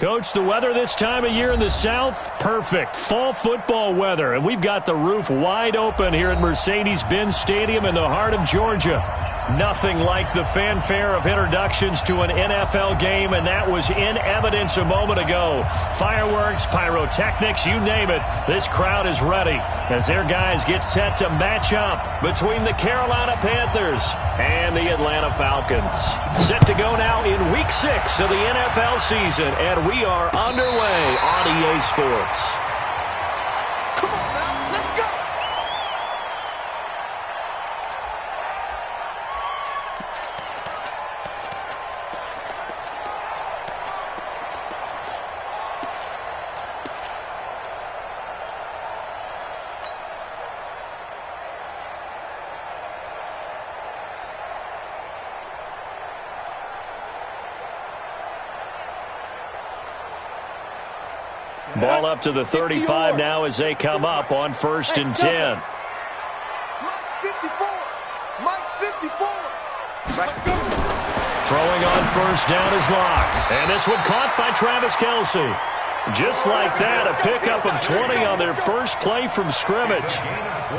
Coach, the weather this time of year in the South, perfect. Fall football weather, and we've got the roof wide open here at Mercedes-Benz Stadium in the heart of Georgia. Nothing like the fanfare of introductions to an NFL game, and that was in evidence a moment ago. Fireworks, pyrotechnics, you name it. This crowd is ready as their guys get set to match up between the Carolina Panthers and the Atlanta Falcons. Set to go now in Week 6 of the NFL season, and we are underway on EA Sports. Ball up to the 35 now as they come up on 1st and 10. Throwing on 1st down is Locke. And this one caught by Travis Kelce. Just like that, a pickup of 20 on their first play from scrimmage.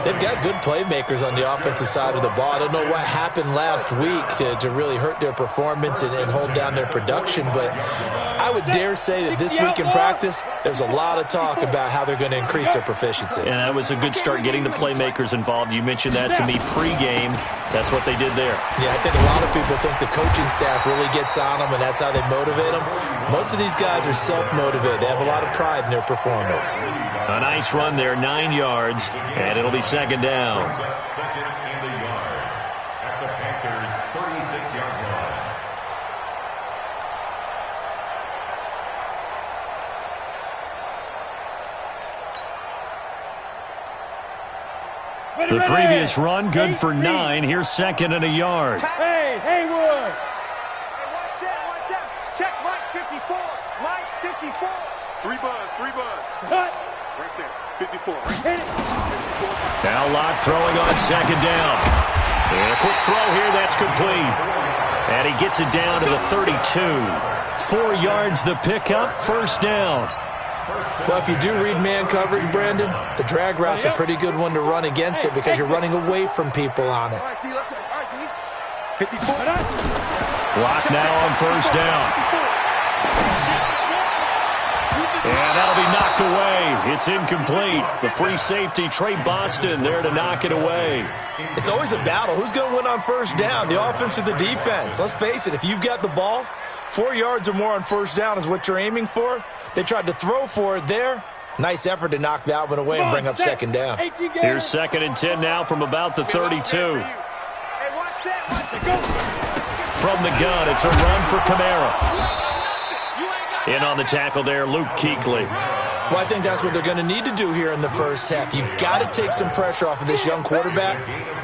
They've got good playmakers on the offensive side of the ball. I don't know what happened last week to really hurt their performance and hold down their production, but I would dare say that this week in practice, there's a lot of talk about how they're going to increase their proficiency. And that was a good start getting the playmakers involved. You mentioned that to me pregame. That's what they did there. Yeah, I think a lot of people think the coaching staff really gets on them, and that's how they motivate them. Most of these guys are self-motivated. They have a lot of pride in their performance. A nice run there, 9 yards, and it'll be 2nd down. Second and the yard at the Panthers' 36-yard line. The previous run, good for 9. Here's 2nd and a yard. Hey, Haywood. Hey, watch out. Check Mike 54. Mike 54. 3 buzz. Cut. Right there. 54. Hit it. Now Locke throwing on 2nd down. And a quick throw here, that's complete. And he gets it down to the 32. 4 yards the pickup, 1st down. Well, if you do read man coverage, Brandon, the drag route's a pretty good one to run against it because you're running away from people on it. All right, T. Let's go. All right, T. 54. Locke now on 1st down. And that'll be knocked away. It's incomplete. The free safety, Trey Boston, there to knock it away. It's always a battle. Who's going to win on 1st down, the offense or the defense? Let's face it, if you've got the ball, 4 yards or more on 1st down is what you're aiming for. They tried to throw for it there. Nice effort to knock that one away and bring up 2nd down. Here's 2nd and 10 now from about the 32. Hey, watch that. Go. From the gun, it's a run for Kamara. In on the tackle there, Luke Kuechly. Well, I think that's what they're going to need to do here in the first half. You've got to take some pressure off of this young quarterback,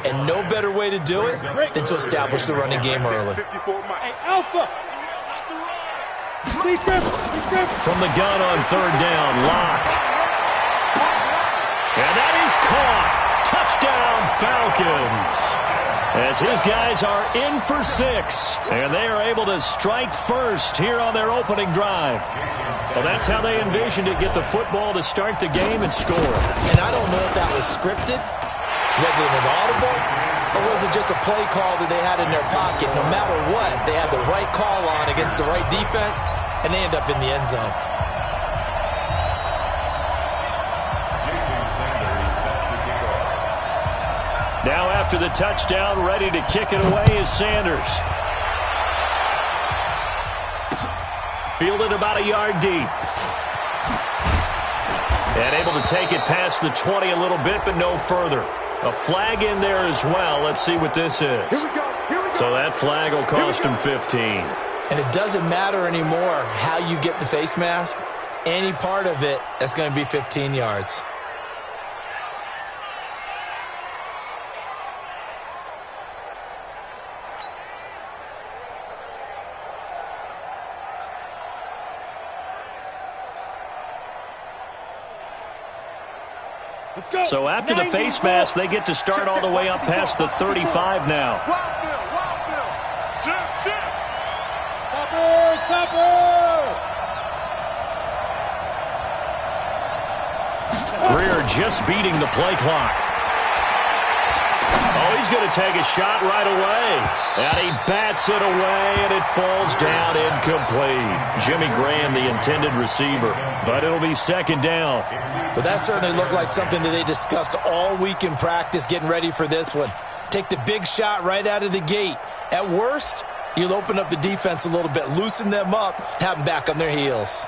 and no better way to do it than to establish the running game early. Hey, Alpha. From the gun on 3rd down, Locke. And that is caught. Touchdown, Falcons. As his guys are in for 6, and they are able to strike first here on their opening drive. Well, that's how they envisioned it, get the football to start the game and score. And I don't know if that was scripted. Was it an audible? Or was it just a play call that they had in their pocket? No matter what, they had the right call on against the right defense, and they end up in the end zone. Now after the touchdown, ready to kick it away is Sanders. Fielded about a yard deep. And able to take it past the 20 a little bit, but no further. A flag in there as well. Let's see what this is. Here we go. So that flag will cost him 15. And it doesn't matter anymore how you get the face mask. Any part of it, that's going to be 15 yards. So after the face mask, they get to start all the way up past the 35 now. Wild Bill. Shift. Topper. Greer just beating the play clock. Oh, he's going to take a shot right away. And he bats it away, and it falls down incomplete. Jimmy Graham, the intended receiver. But it'll be second down. But that certainly looked like something that they discussed all week in practice, getting ready for this one. Take the big shot right out of the gate. At worst, you'll open up the defense a little bit, loosen them up, have them back on their heels.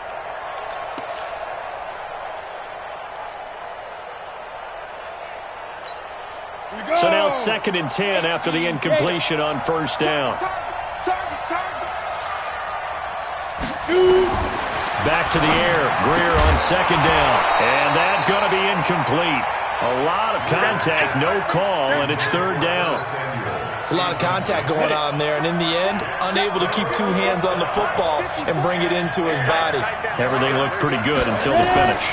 So now 2nd and 10 after the incompletion on first down. Back to the air. Greer on 2nd down. And that's going to be incomplete. A lot of contact, no call, and it's 3rd down. It's a lot of contact going on there, and in the end, unable to keep two hands on the football and bring it into his body. Everything looked pretty good until the finish.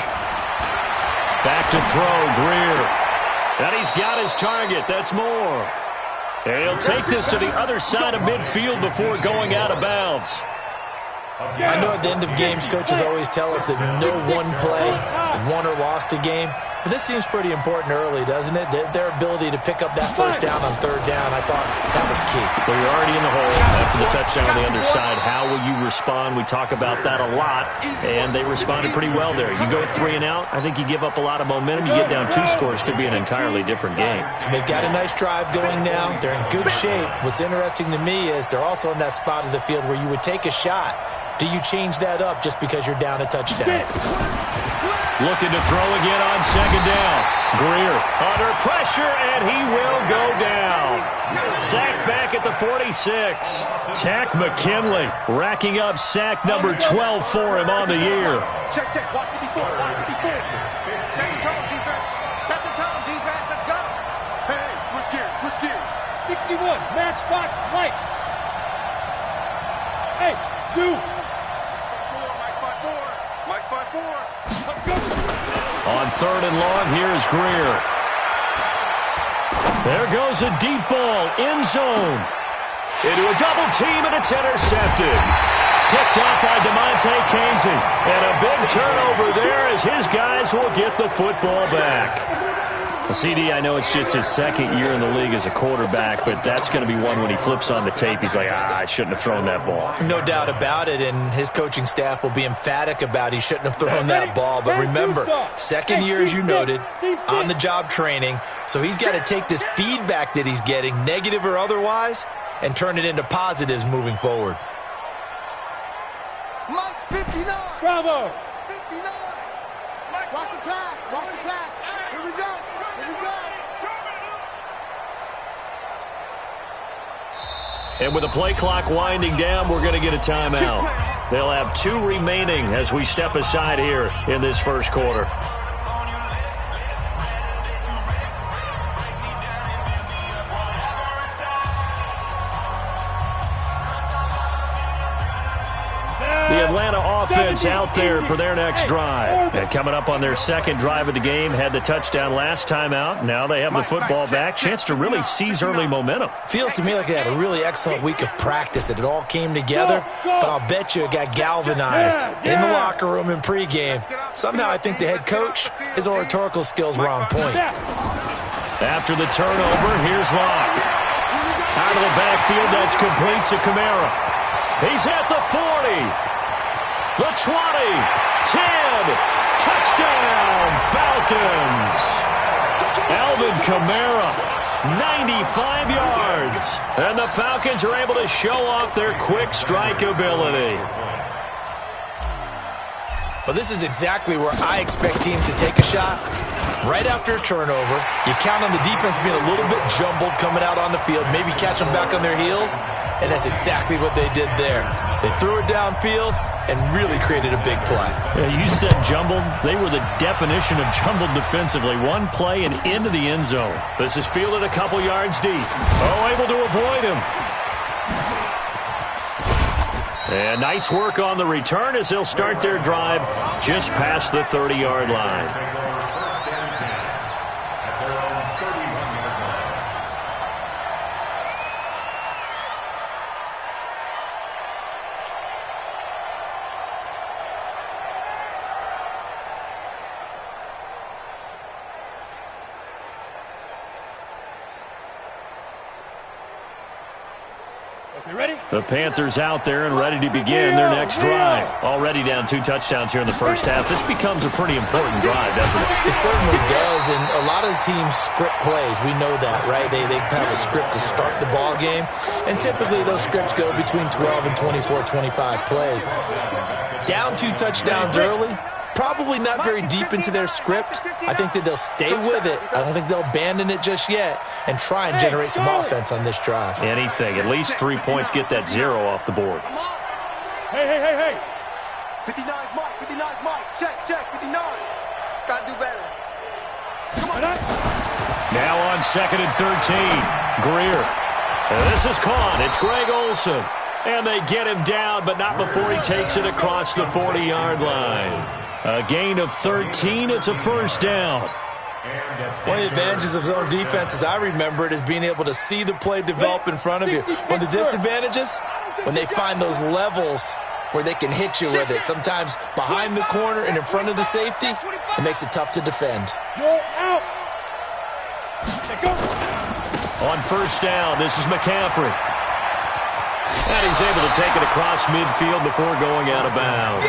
Back to throw, Greer. And he's got his target. That's more. And he'll take this to the other side of midfield before going out of bounds. I know at the end of games, coaches always tell us that no one play won or lost a game. But this seems pretty important early, doesn't it? Their ability to pick up that first down on 3rd down, I thought that was key. Well, you're already in the hole after the touchdown on the underside. How will you respond? We talk about that a lot, and they responded pretty well there. You go 3 and out, I think you give up a lot of momentum. You get down 2 scores, could be an entirely different game. So they've got a nice drive going now. They're in good shape. What's interesting to me is they're also in that spot of the field where you would take a shot. Do you change that up just because you're down a touchdown? Looking to throw again on 2nd down. Greer under pressure, and he will go down. Sacked back at the 46. Tack McKinley racking up sack number 12 for him on the year. Check. Watch 54. Second tone, defense. Second tone, defense. Let's go. Hey, switch gears. 61, matchbox lights. Hey, do. Mike's 5-4. On 3rd and long, here's Greer. There goes a deep ball, end zone. Into a double team, and it's intercepted. Picked off by DeMonte Casey. And a big turnover there as his guys will get the football back. Well, CD, I know it's just his 2nd year in the league as a quarterback, but that's going to be one when he flips on the tape. He's like, I shouldn't have thrown that ball. No doubt about it, and his coaching staff will be emphatic about he shouldn't have thrown that ball. But remember, 2nd year, as you noted, on-the-job training, so he's got to take this feedback that he's getting, negative or otherwise, and turn it into positives moving forward. Mike's 59. Bravo. 59. Mike, watch the pass. Here we go. And with the play clock winding down, we're going to get a timeout. They'll have 2 remaining as we step aside here in this first quarter. The Atlanta offense out there for their next drive. And coming up on their 2nd drive of the game, had the touchdown last time out. Now they have the football back. Chance to really seize early momentum. Feels to me like they had a really excellent week of practice, that it all came together. But I'll bet you it got galvanized in the locker room in pregame. Somehow I think the head coach, his oratorical skills were on point. After the turnover, here's Locke. Out of the backfield, that's complete to Kamara. He's at the 40. The 20, 10, touchdown, Falcons. Alvin Kamara, 95 yards. And the Falcons are able to show off their quick strike ability. Well, this is exactly where I expect teams to take a shot. Right after a turnover, you count on the defense being a little bit jumbled coming out on the field, maybe catch them back on their heels, and that's exactly what they did there. They threw it downfield and really created a big play. Yeah, you said jumbled. They were the definition of jumbled defensively. One play and into the end zone. This is fielded a couple yards deep. Oh, able to avoid him. And nice work on the return as they'll start their drive just past the 30-yard line. Okay, ready? The Panthers out there and ready to begin their next drive. Already down 2 touchdowns here in the first half. This becomes a pretty important drive, doesn't it? It certainly does, and a lot of the teams script plays. We know that, right? They have a script to start the ball game, and typically those scripts go between 12 and 24, 25 plays. Down 2 touchdowns early, probably not very deep into their script. I think that they'll stay with it. I don't think they'll abandon it just yet and try and generate some offense on this drive. Anything. At least 3 points, get that 0 off the board. Hey. 59 Mike, 59 Mike. Check, 59. Gotta do better. Come on. Now on 2nd and 13. Greer. This is caught. It's Greg Olsen. And they get him down, but not before he takes it across the 40-yard line. A gain of 13. It's a first down. One of the advantages of zone defense, as I remember it, is being able to see the play develop in front of you. One of the disadvantages, when they find those levels where they can hit you with it, sometimes behind the corner and in front of the safety, it makes it tough to defend. You're out. Go. On first down, this is McCaffrey. And he's able to take it across midfield before going out of bounds.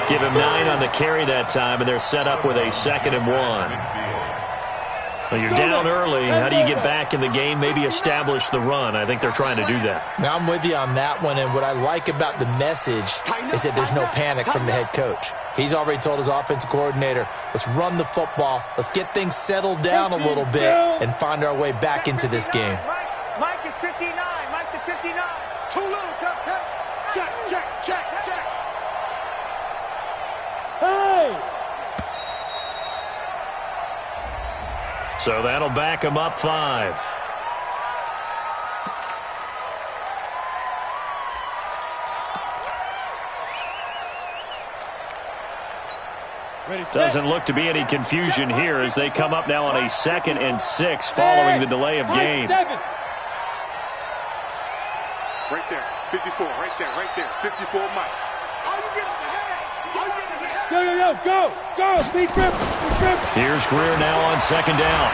Give him 9 on the carry that time, and they're set up with a 2nd and 1. Well, you're down early. How do you get back in the game? Maybe establish the run. I think they're trying to do that. Now, I'm with you on that one, and what I like about the message is that there's no panic from the head coach. He's already told his offensive coordinator, let's run the football, let's get things settled down a little bit, and find our way back into this game. Mike is 59. Mike to 59. Too little, cut. Check. Hey! So that'll back him up 5. Doesn't look to be any confusion here as they come up now on a 2nd and 6 following the delay of game. Right there, 54, right there. 54 Mike. Are you getting the head? Go. Speed trip. Here's Greer now on 2nd down.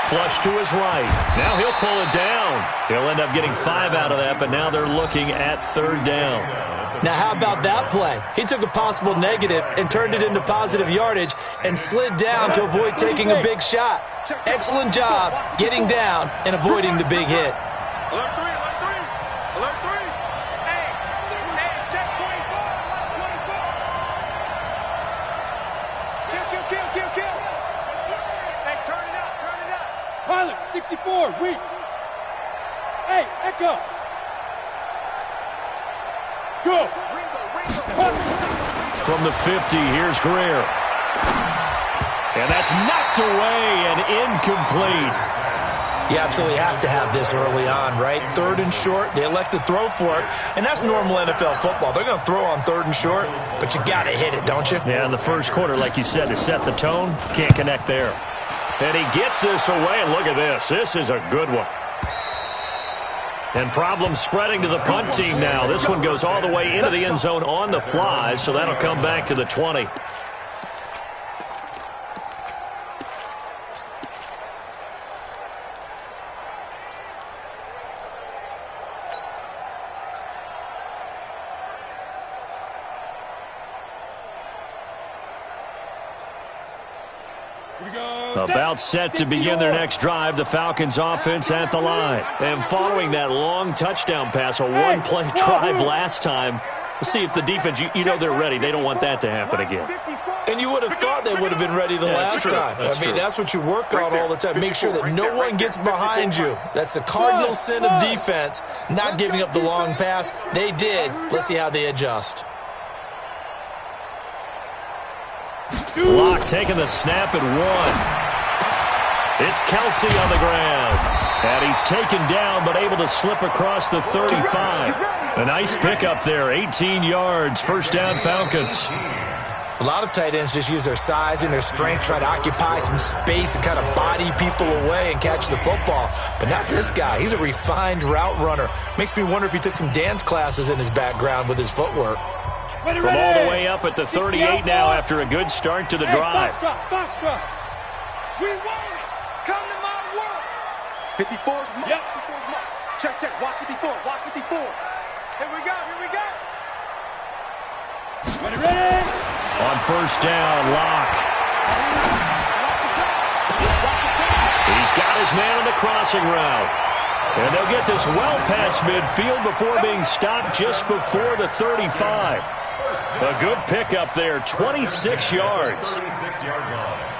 Flush to his right. Now he'll pull it down. He'll end up getting 5 out of that, but now they're looking at 3rd down. Now, how about that play? He took a possible negative and turned it into positive yardage and slid down to avoid taking a big shot. Excellent job getting down and avoiding the big hit. Alert 3. Hey, check 24. 24. Kill. Hey, turn it up. Pilot, 64, weak. Hey, Echo. Go. From the 50, here's Greer. And that's knocked away and incomplete. You absolutely have to have this early on, right? 3rd and short, they elect to throw for it, and that's normal NFL football. They're going to throw on 3rd and short, but you've got to hit it, don't you? Yeah, in the first quarter, like you said, to set the tone, can't connect there. And he gets this away, and look at this. This is a good one. And problems spreading to the punt team now. This one goes all the way into the end zone on the fly, so that'll come back to the 20. About set to begin their next drive, the Falcons offense at the line. And following that long touchdown pass, a one-play drive last time, let's see if the defense, you know they're ready. They don't want that to happen again. And you would have thought they would have been ready the last time. That's what you work on all the time. Make sure that no one gets behind you. That's the cardinal sin of defense, not giving up the long pass. They did. Let's see how they adjust. Locke taking the snap at 1. It's Kelsey on the ground. And he's taken down but able to slip across the 35. A nice pickup there, 18 yards, first down Falcons. A lot of tight ends just use their size and their strength, try to occupy some space and kind of body people away and catch the football. But not this guy. He's a refined route runner. Makes me wonder if he took some dance classes in his background with his footwork. From all the way up at the 38 now after a good start to the drive. Box drop. We want it. Come to my world. 54's Mike. Yep. 54's Mike. Check. Watch 54. 4. Here we go, here we go. Ready. On first down, Locke. He's got his man on the crossing route. And they'll get this well past midfield before being stopped just before the 35. A good pickup there, 26 yards. 36-yard line.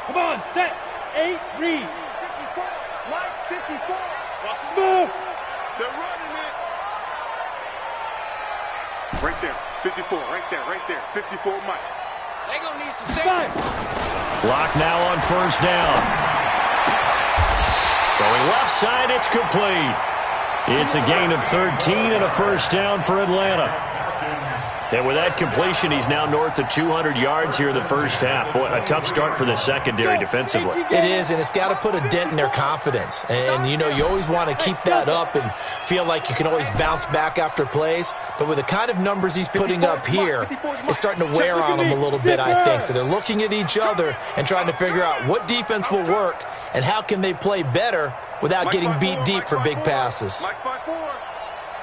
Come on, set. 8, read. 54, Mike, 54. Move. They're running it. Right there, 54, right there. 54, Mike. They're going to need some safety. Locke now on first down. Throwing left side, it's complete. It's a gain of 13 and a first down for Atlanta. And with that completion, he's now north of 200 yards here in the first half. Boy, a tough start for the secondary defensively. It is, and it's got to put a dent in their confidence. And, you know, you always want to keep that up and feel like you can always bounce back after plays. But with the kind of numbers he's putting up here, it's starting to wear on them a little bit, I think. So they're looking at each other and trying to figure out what defense will work and how can they play better without getting beat deep for big passes. Mike 5-4.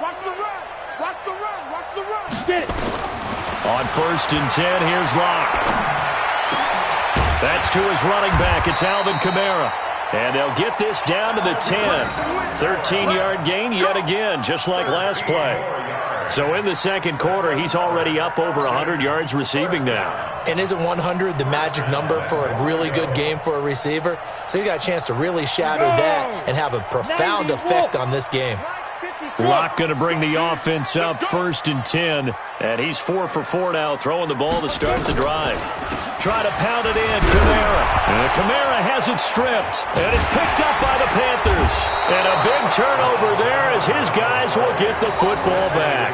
Watch the run. Watch the run. Watch the run. Get it. On first and 10, here's Locke. That's to his running back. It's Alvin Kamara. And they'll get this down to the 10. 13-yard gain yet again, just like last play. So in the second quarter, he's already up over 100 yards receiving now. And isn't 100 the magic number for a really good game for a receiver? So he got a chance to really shatter that and have a profound effect on this game. Locke going to bring the offense up first and 10. And he's 4 for 4 now, throwing the ball to start the drive. Try to pound it in, Kamara. And Kamara has it stripped. And it's picked up by the Panthers. And a big turnover there as his guys will get the football back.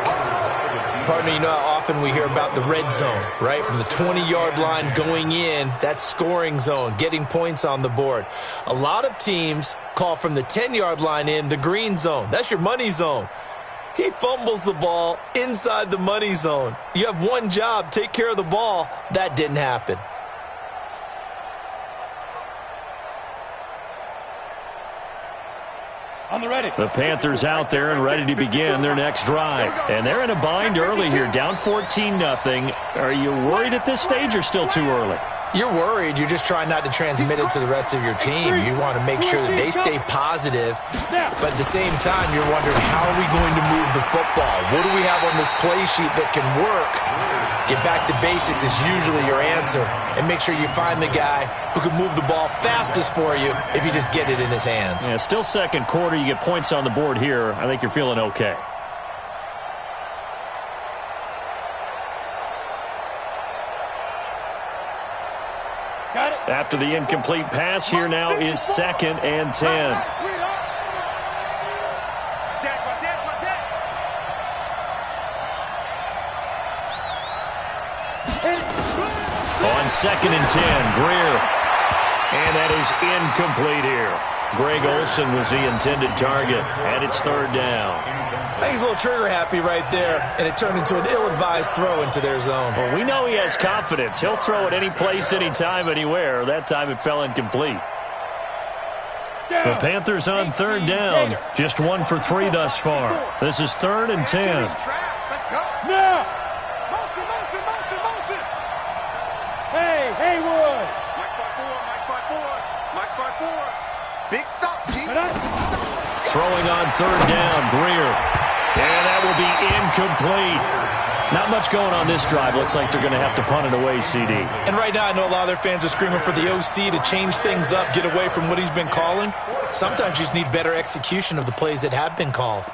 Partner, you know how often we hear about the red zone, right? From the 20-yard line going in, that's scoring zone, getting points on the board. A lot of teams call from the 10-yard line in the green zone. That's your money zone. He fumbles the ball inside the money zone. You have one job, take care of the ball. That didn't happen. On the ready. The Panthers out there and ready to begin their next drive. And they're in a bind early here, down 14-0. Are you worried at this stage or still too early? You're worried. You're just trying not to transmit it to the rest of your team. You want to make sure that they stay positive. But at the same time, you're wondering, how are we going to move the football? What do we have on this play sheet that can work? Get back to basics is usually your answer. And make sure you find the guy who can move the ball fastest for you if you just get it in his hands. Yeah, still second quarter. You get points on the board here. I think you're feeling okay. After the incomplete pass, here now is second and 10. On second and 10, Greer. And that is incomplete here. Greg Olsen was the intended target, and it's third down. I think he's a little trigger happy right there, and it turned into an ill-advised throw into their zone. Well, we know he has confidence. He'll throw it any place, anytime, anywhere. That time it fell incomplete. The Panthers on third down. Just 1 for 3 thus far. This is third and 10. Now. Hey, Haywood. Mike 5-4. Big stop, G. Throwing on third down, Greer. And that will be incomplete. Not much going on this drive. Looks like they're going to have to punt it away, CD. And right now, I know a lot of their fans are screaming for the OC to change things up, get away from what he's been calling. Sometimes you just need better execution of the plays that have been called.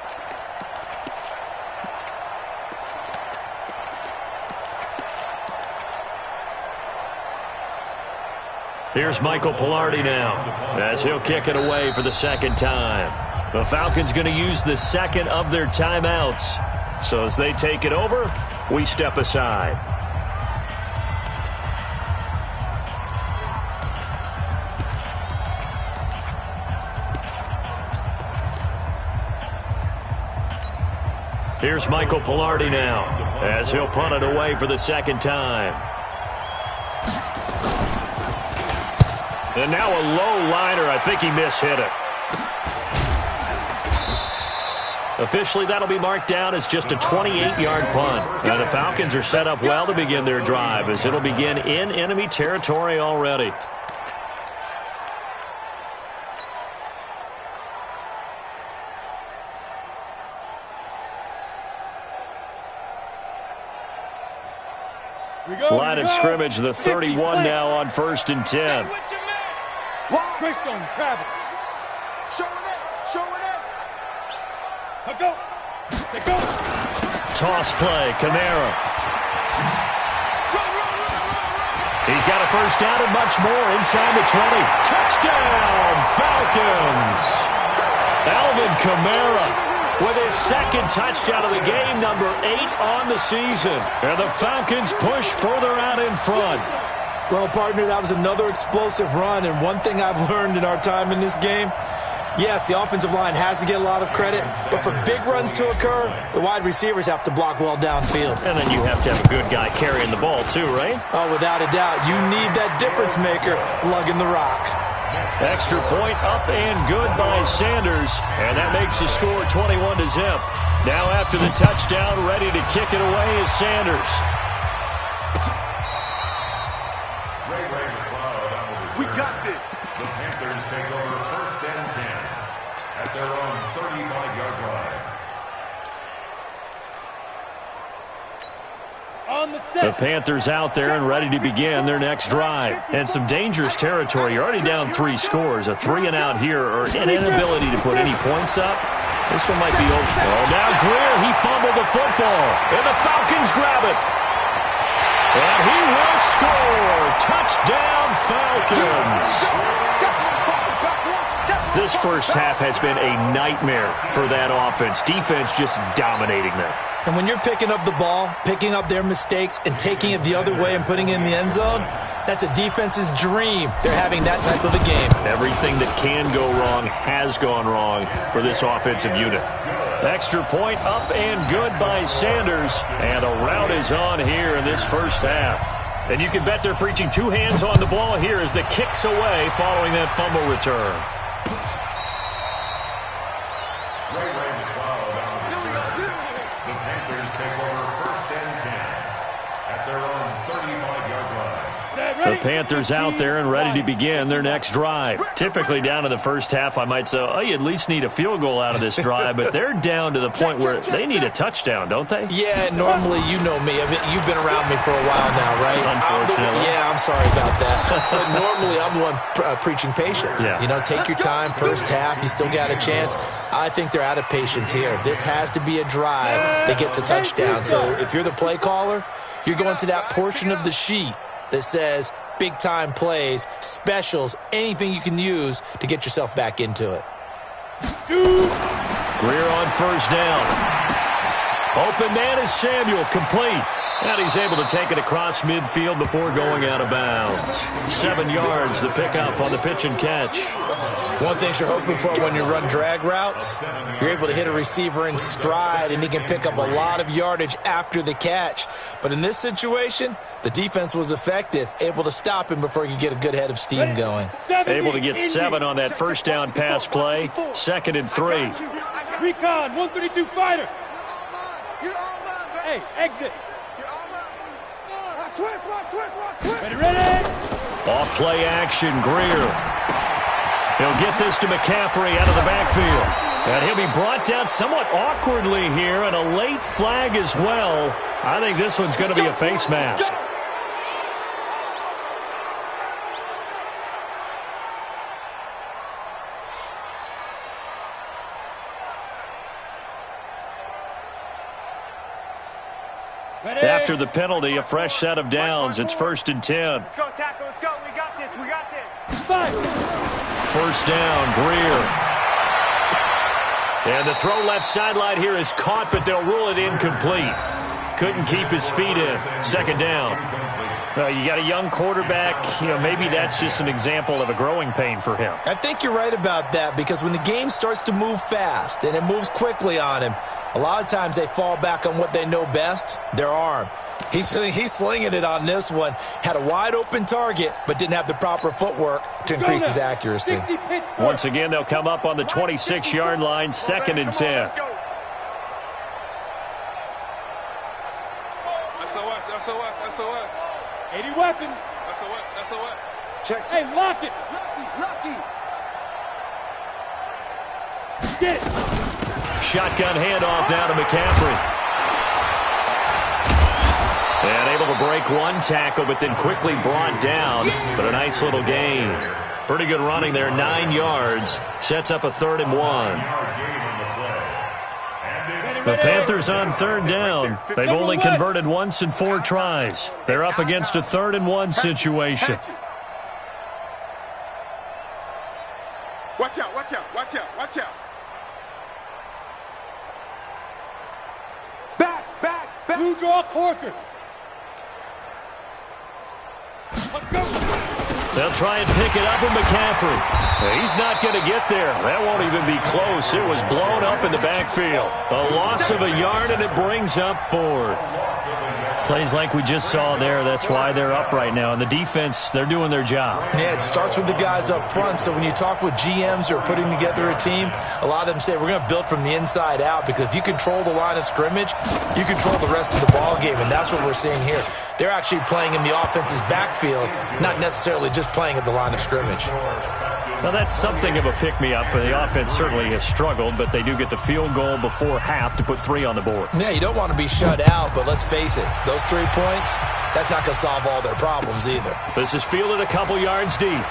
Here's Michael Pilardi now as he'll kick it away for the second time. The Falcons going to use the second of their timeouts. So as they take it over, we step aside. Here's Michael Pilardi now as he'll punt it away for the second time. And now a low liner. I think he mishit it. Officially, that'll be marked down as just a 28-yard punt. And the Falcons are set up well to begin their drive as it'll begin in enemy territory already. Line of scrimmage, the 31 now on 1st and 10. Greystone travel. Showing it. Showing it. Go. Go. Toss play, Kamara. He's got a first down and much more inside the 20. Touchdown, Falcons. Alvin Kamara with his second touchdown of the game, number 8 on the season. And the Falcons push further out in front. Well, partner, that was another explosive run, and one thing I've learned in our time in this game, yes, the offensive line has to get a lot of credit, but for big runs to occur, the wide receivers have to block well downfield. And then you have to have a good guy carrying the ball too, right? Oh, without a doubt. You need that difference maker lugging the rock. Extra point up and good by Sanders, and that makes the score 21-0. Now after the touchdown, ready to kick it away is Sanders. We got this. The Panthers take over 1st and 10 at their own 35-yard line. On the The set. Panthers out there and ready to begin their next drive. And some dangerous territory. You're already down 3 scores. A 3-and-out here or an inability to put any points up. This one might be over. Oh, now Greer, he fumbled the football. And the Falcons grab it. And he will score. Touchdown, Falcons. This first half has been a nightmare for that offense. Defense just dominating them. And when you're picking up the ball, picking up their mistakes, and taking it the other way and putting it in the end zone, that's a defense's dream. They're having that type of a game. Everything that can go wrong has gone wrong for this offensive unit. Extra point up and good by Sanders. And a rout is on here in this first half. And you can bet they're preaching 2 hands on the ball here as the kick's away following that fumble return. The Panthers take over 1st and 10 at their own 35-yard line. The Panthers out there and ready to begin their next drive. Typically down in the first half, I might say, oh, you at least need a field goal out of this drive, but they're down to the point where they need a touchdown, don't they? Yeah, normally, you know me. I mean, you've been around me for a while now, right? Unfortunately. I'm sorry about that. But normally, I'm the one preaching patience. Yeah. You know, take your time, first half, you still got a chance. I think they're out of patience here. This has to be a drive that gets a touchdown. So if you're the play caller, you're going to that portion of the sheet that says big-time plays, specials, anything you can use to get yourself back into it. Greer on first down. Open man is Samuel, complete. And he's able to take it across midfield before going out of bounds. 7 yards, the pickup on the pitch and catch. One thing you're hoping for when you run drag routes, you're able to hit a receiver in stride, and he can pick up a lot of yardage after the catch. But in this situation, the defense was effective, able to stop him before he could get a good head of steam going. Able to get 7 on that first down pass play. 2nd and 3. Recon, 132 fighter. Hey, exit. Ready. Off play action, Greer. He'll get this to McCaffrey out of the backfield. And he'll be brought down somewhat awkwardly here, and a late flag as well. I think this one's going to be a face mask. After the penalty, a fresh set of downs. It's 1st and 10. Let's go, tackle. Let's go. We got this. We got this. First down, Greer. And the throw left sideline here is caught, but they'll rule it incomplete. Couldn't keep his feet in. 2nd down. You got a young quarterback. You know, maybe that's just an example of a growing pain for him. I think you're right about that, because when the game starts to move fast and it moves quickly on him, a lot of times they fall back on what they know best, their arm. He's slinging it on this one. Had a wide-open target, but didn't have the proper footwork to increase his accuracy. Once again, they'll come up on the 26-yard line, 2nd and 10. SOS. 80 weapon. SOS. Check. Hey, lock it. Lucky. Get it. Shotgun handoff now to McCaffrey. And able to break one tackle, but then quickly brought down. But a nice little gain. Pretty good running there, 9 yards. Sets up a 3rd and 1. The Panthers on 3rd down. They've only converted once in 4 tries. They're up against a 3rd and 1 situation. Watch out. Back. Blue draw corkers. Let's go. They'll try and pick it up with McCaffrey. He's not going to get there. That won't even be close. It was blown up in the backfield. A loss of a yard, and it brings up 4th. Plays like we just saw there. That's why they're up right now. And the defense, they're doing their job. Yeah, it starts with the guys up front. So when you talk with GMs who are putting together a team, a lot of them say we're going to build from the inside out, because if you control the line of scrimmage, you control the rest of the ball game, and that's what we're seeing here. They're actually playing in the offense's backfield, not necessarily just playing at the line of scrimmage. Well, that's something of a pick-me-up. The offense certainly has struggled, but they do get the field goal before half to put 3 on the board. Yeah, you don't want to be shut out, but let's face it, those 3 points, that's not going to solve all their problems either. This is fielded a couple yards deep.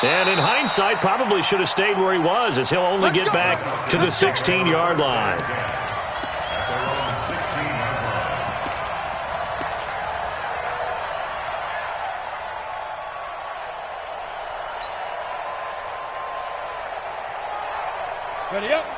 And in hindsight, probably should have stayed where he was, as he'll only get back to the 16-yard line.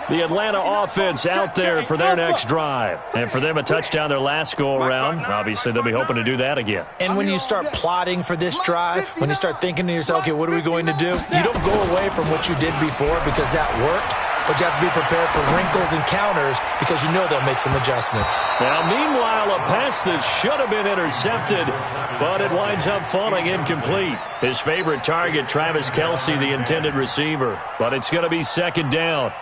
The Atlanta offense out there for their next drive. And for them, a touchdown their last go-around. Obviously, they'll be hoping to do that again. And when you start plotting for this drive, when you start thinking to yourself, okay, what are we going to do? You don't go away from what you did before because that worked, but you have to be prepared for wrinkles and counters because you know they'll make some adjustments. Now, meanwhile, a pass that should have been intercepted, but it winds up falling incomplete. His favorite target, Travis Kelce, the intended receiver. But it's going to be 2nd down.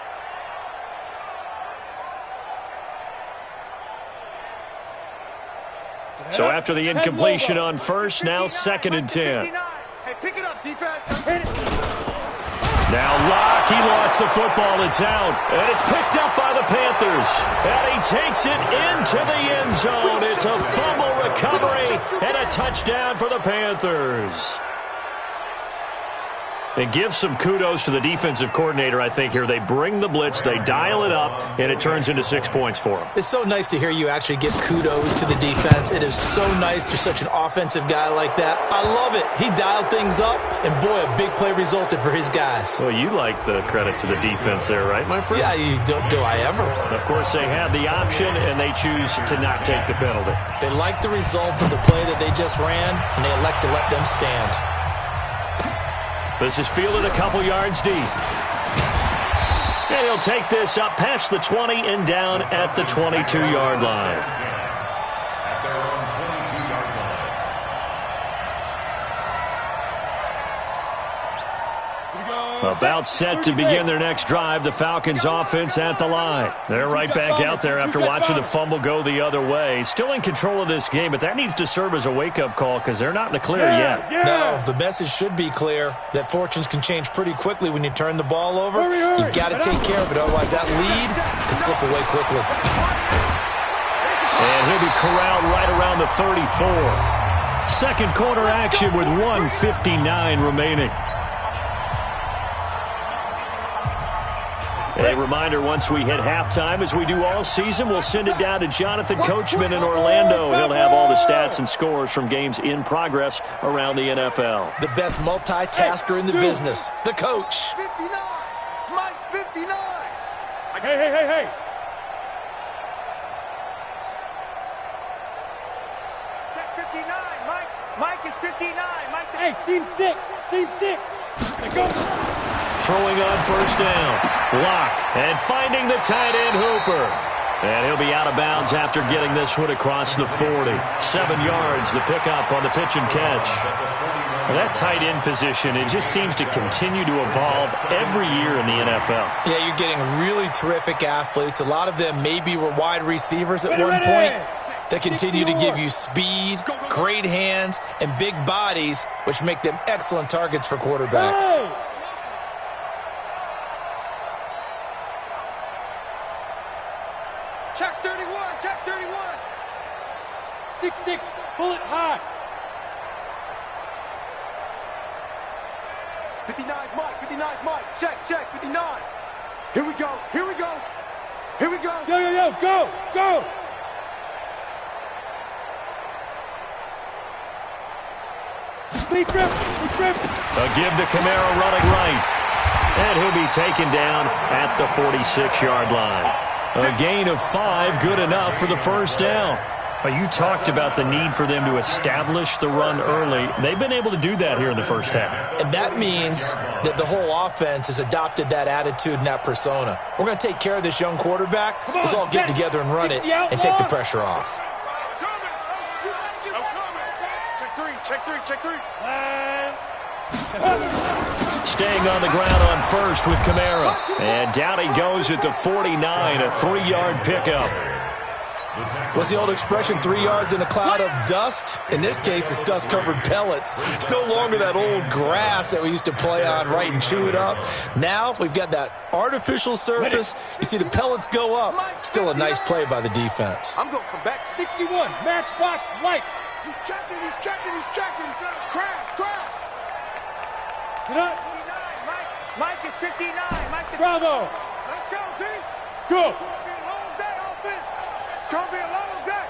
So after the incompletion on first, now 2nd and 10. Hey, pick it up, defense. Now Locke, he lost the football. It's out. And it's picked up by the Panthers. And he takes it into the end zone. It's a fumble recovery and a touchdown for the Panthers. And give some kudos to the defensive coordinator, I think, here. They bring the blitz, they dial it up, and it turns into 6 points for them. It's so nice to hear you actually give kudos to the defense. It is so nice. You're such an offensive guy like that. I love it. He dialed things up, and boy, a big play resulted for his guys. Well, you like the credit to the defense there, right, my friend? Yeah, do I ever? Of course, they have the option, and they choose to not take the penalty. They like the results of the play that they just ran, and they elect to let them stand. This is fielded a couple yards deep. And he'll take this up past the 20 and down at the 22-yard line. At their own 22-yard line. About set to begin their next drive. The Falcons offense at the line. They're right back out there after watching the fumble go the other way. Still in control of this game, but that needs to serve as a wake-up call because they're not in the clear yet. No, the message should be clear that fortunes can change pretty quickly when you turn the ball over. You've got to take care of it, otherwise that lead could slip away quickly. And he'll be corralled right around the 34. Second quarter action with 1:59 remaining. A reminder, once we hit halftime, as we do all season, we'll send it down to Jonathan Coachman in Orlando. He'll have all the stats and scores from games in progress around the NFL. The best multitasker in the business, the coach. 59. Mike's 59. Hey. Check 59, Mike. Mike is 59. Mike. Hey, seam 6. Let's go. Throwing on first down. Block. And finding the tight end Hooper. And he'll be out of bounds after getting this one across the 40. 7 yards, the pickup on the pitch and catch. Well, that tight end position, it just seems to continue to evolve every year in the NFL. Yeah, you're getting really terrific athletes. A lot of them maybe were wide receivers at one point. They continue to give you speed, great hands, and big bodies, which make them excellent targets for quarterbacks. Check 31, check 31. 6'6", bullet high. 59 Mike, 59 Mike. Check, 59. Here we go, here we go. Here we go. Yo, go, go. Lead grip. A give to Kamara running right. And he'll be taken down at the 46-yard line. A gain of 5, good enough for the first down. Well, you talked about the need for them to establish the run early. They've been able to do that here in the first half. And that means that the whole offense has adopted that attitude and that persona. We're going to take care of this young quarterback. Let's all get together and run it and take the pressure off. Check three. Staying on the ground on first with Kamara. And down he goes at the 49, a 3-yard pickup. What's the old expression, 3 yards in a cloud of dust? In this case, it's dust-covered pellets. It's no longer that old grass that we used to play on, right, and chew it up. Now we've got that artificial surface. You see the pellets go up. Still a nice play by the defense. I'm going to come back. 61, matchbox lights. He's checking. Crash. Get up. 59, Mike is 59. Bravo. Let's go, D. Go. It's going to be a long day, offense. It's going to be a long day.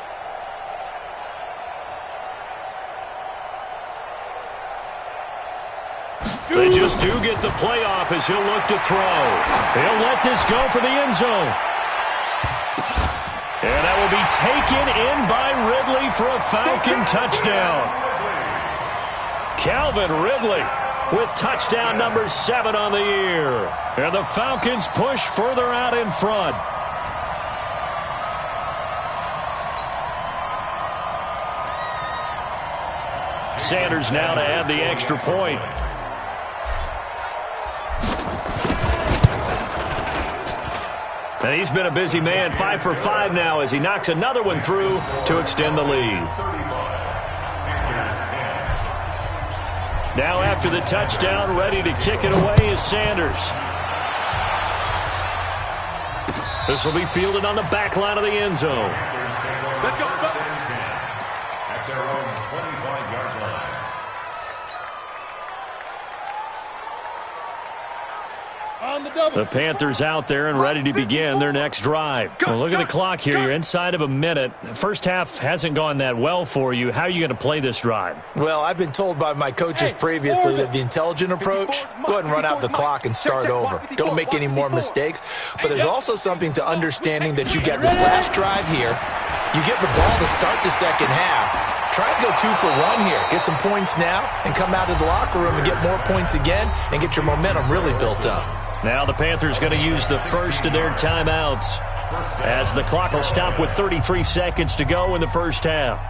They just do get the playoff as he'll look to throw. He'll let this go for the end zone. And that will be taken in by Ridley for a Falcon touchdown. Calvin Ridley with touchdown number 7 on the year. And the Falcons push further out in front. Sanders now to add the extra point. And he's been a busy man, 5 for 5 now as he knocks another one through to extend the lead. Now after the touchdown, ready to kick it away is Sanders. This will be fielded on the back line of the end zone. Let's go. At their own 25-yard line. On the double. The Panthers out there and ready to begin their next drive. Well, look at the clock here. You're inside of a minute. First half hasn't gone that well for you. How are you going to play this drive? Well, I've been told by my coaches previously that the intelligent approach, go ahead and run out the clock and start over. Don't make any more mistakes. But there's also something to understanding that you get this last drive here. You get the ball to start the second half. Try to go 2 for 1 here. Get some points now and come out of the locker room and get more points again and get your momentum really built up. Now the Panthers going to use the first of their timeouts as the clock will stop with 33 seconds to go in the first half.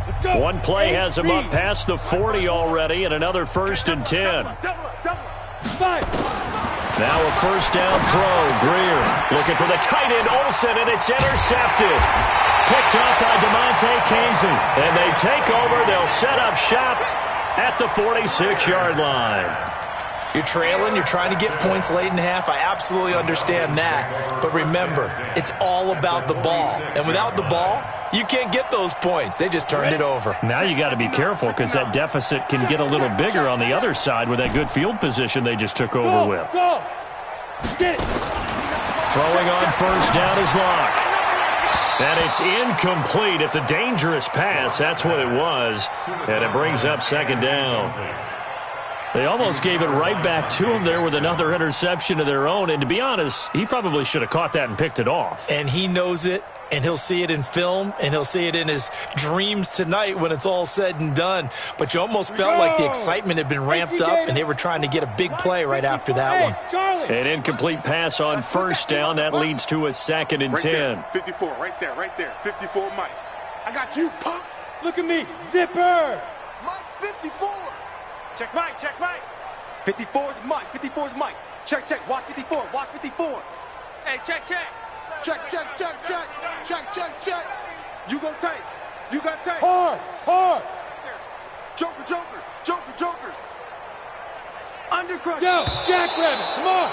Let's go. One play has him up past the 40 already and another 1st and 10. 5. Now a first down throw. Greer looking for the tight end Olsen, and it's intercepted. Picked up by DeMonte Casey. And they take over. They'll set up shop at the 46-yard line. You're trailing. You're trying to get points late in half. I absolutely understand that. But remember, it's all about the ball. And without the ball, you can't get those points. They just turned it over. Now you got to be careful because that deficit can get a little bigger on the other side with that good field position they just took over with. Go. Get it. Throwing on first down is Locke. And it's incomplete. It's a dangerous pass. That's what it was. And it brings up second down. They almost gave it right back to him there with another interception of their own. And to be honest, he probably should have caught that and picked it off. And he knows it, and he'll see it in film, and he'll see it in his dreams tonight when it's all said and done. But you almost felt like the excitement had been ramped up, and they were trying to get a big play right after that one. An incomplete pass on first down. That leads to a 2nd and 10. 54, right there. 54, Mike. I got you, punk. Look at me, zipper. Mike, 54. Check Mike, check Mike. 54 is Mike, 54 is Mike. Check, watch 54, watch 54. Hey, check. Check. You go tight. You got tight. Hard. Joker. Undercrush. Yo, jackrabbit, come on.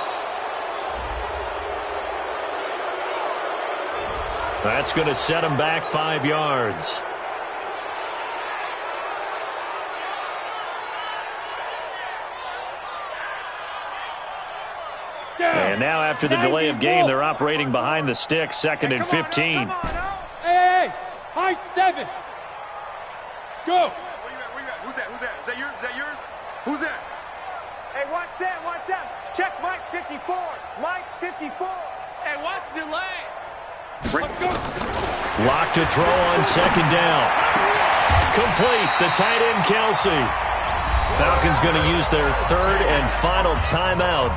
That's going to set him back 5 yards. And now after the delay of game, they're operating behind the sticks, 2nd and 15. Hey, high 7. Go. Where you at? Who's that? Is that yours? Who's that? Hey, watch that. Check Mike, 54. Mike, 54. Hey, watch the lane. Let's go. Lock to throw on 2nd down. Complete. The tight end, Kelsey. Falcons going to use their 3rd and final timeout